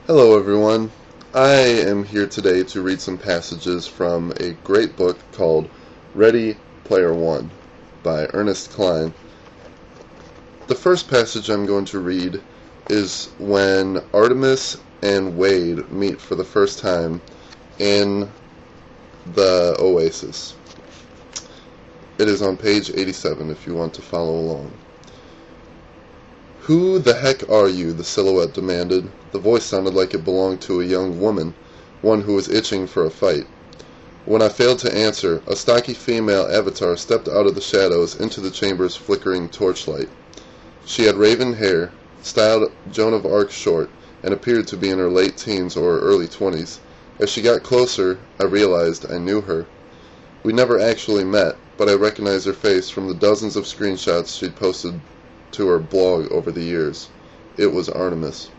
Hello everyone. I am here today to read some passages from a great book called Ready Player One by Ernest Cline. The first passage I'm going to read is when Artemis and Wade meet for the first time in the Oasis. It is on page 87 if you want to follow along. "Who the heck are you?" the silhouette demanded. The voice sounded like it belonged to a young woman, one who was itching for a fight. When I failed to answer, a stocky female avatar stepped out of the shadows into the chamber's flickering torchlight. She had raven hair, styled Joan of Arc short, and appeared to be in her late teens or early 20s. As she got closer, I realized I knew her. We never actually met, but I recognized her face from the dozens of screenshots she'd posted to her blog over the years. It was Artemis.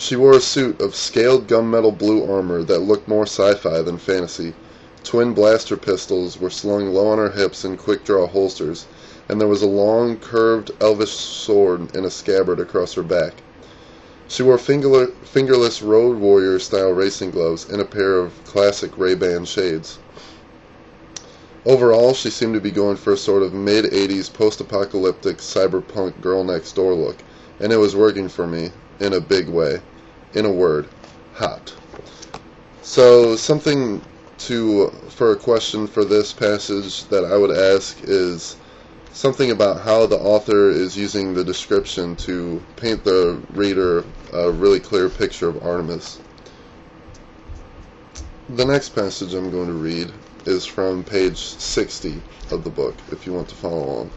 She wore a suit of scaled gunmetal blue armor that looked more sci-fi than fantasy. Twin blaster pistols were slung low on her hips in quick-draw holsters, and there was a long, curved, elvish sword in a scabbard across her back. She wore fingerless Road Warrior-style racing gloves and a pair of classic Ray-Ban shades. Overall, she seemed to be going for a sort of mid-80s post-apocalyptic cyberpunk girl-next-door look, and it was working for me, in a big way. In a word, hot. So, for a question for this passage that I would ask is something about how the author is using the description to paint the reader a really clear picture of Artemis. The next passage I'm going to read is from page 60 of the book, if you want to follow along.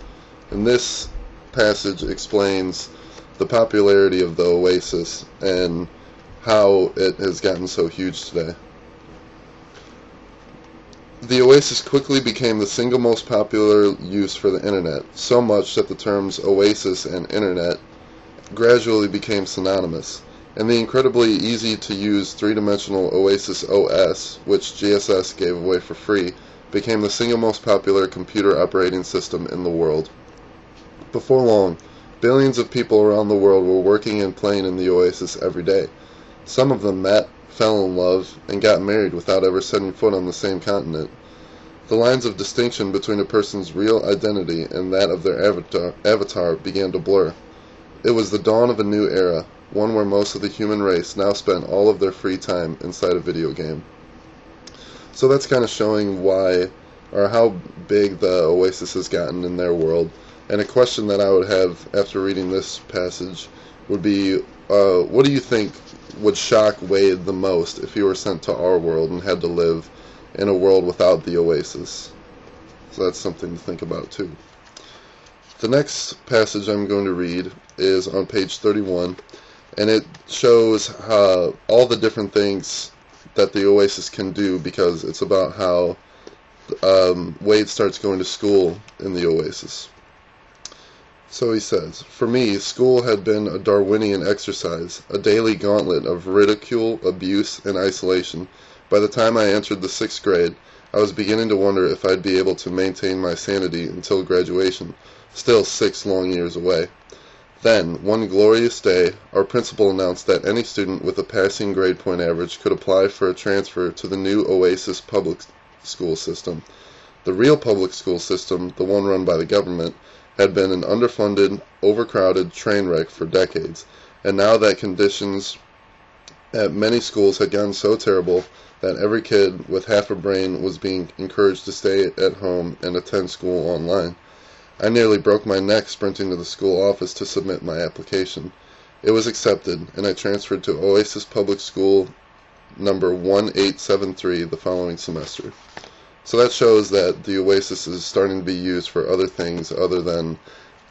And this passage explains the popularity of the Oasis and how it has gotten so huge today. The Oasis quickly became the single most popular use for the internet, so much that the terms Oasis and internet gradually became synonymous, and the incredibly easy-to-use three-dimensional Oasis OS, which GSS gave away for free, became the single most popular computer operating system in the world. Before long, billions of people around the world were working and playing in the Oasis every day. Some of them met, fell in love, and got married without ever setting foot on the same continent. The lines of distinction between a person's real identity and that of their avatar began to blur. It was the dawn of a new era, one where most of the human race now spent all of their free time inside a video game. So that's kind of showing why, or how big the Oasis has gotten in their world. And a question that I would have after reading this passage would be, what do you think would shock Wade the most if he were sent to our world and had to live in a world without the Oasis? So that's something to think about too. The next passage I'm going to read is on page 31, and it shows all the different things that the Oasis can do, because it's about how Wade starts going to school in the Oasis. So he says, "For me, school had been a Darwinian exercise, a daily gauntlet of ridicule, abuse, and isolation. By the time I entered the 6th grade, I was beginning to wonder if I'd be able to maintain my sanity until graduation, still 6 long years away. Then, one glorious day, our principal announced that any student with a passing grade point average could apply for a transfer to the new Oasis public school system. The real public school system, the one run by the government, had been an underfunded, overcrowded train wreck for decades, and now that conditions at many schools had gotten so terrible that every kid with half a brain was being encouraged to stay at home and attend school online. I nearly broke my neck sprinting to the school office to submit my application. It was accepted, and I transferred to Oasis Public School number 1873 the following semester." So that shows that the Oasis is starting to be used for other things other than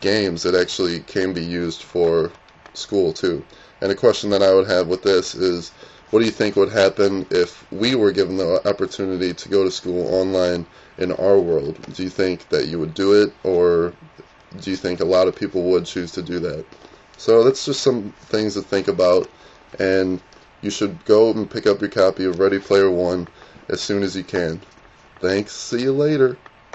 games. It actually can be used for school too. And a question that I would have with this is, what do you think would happen if we were given the opportunity to go to school online in our world? Do you think that you would do it, or do you think a lot of people would choose to do that? So that's just some things to think about, and you should go and pick up your copy of Ready Player One as soon as you can. Thanks. See you later.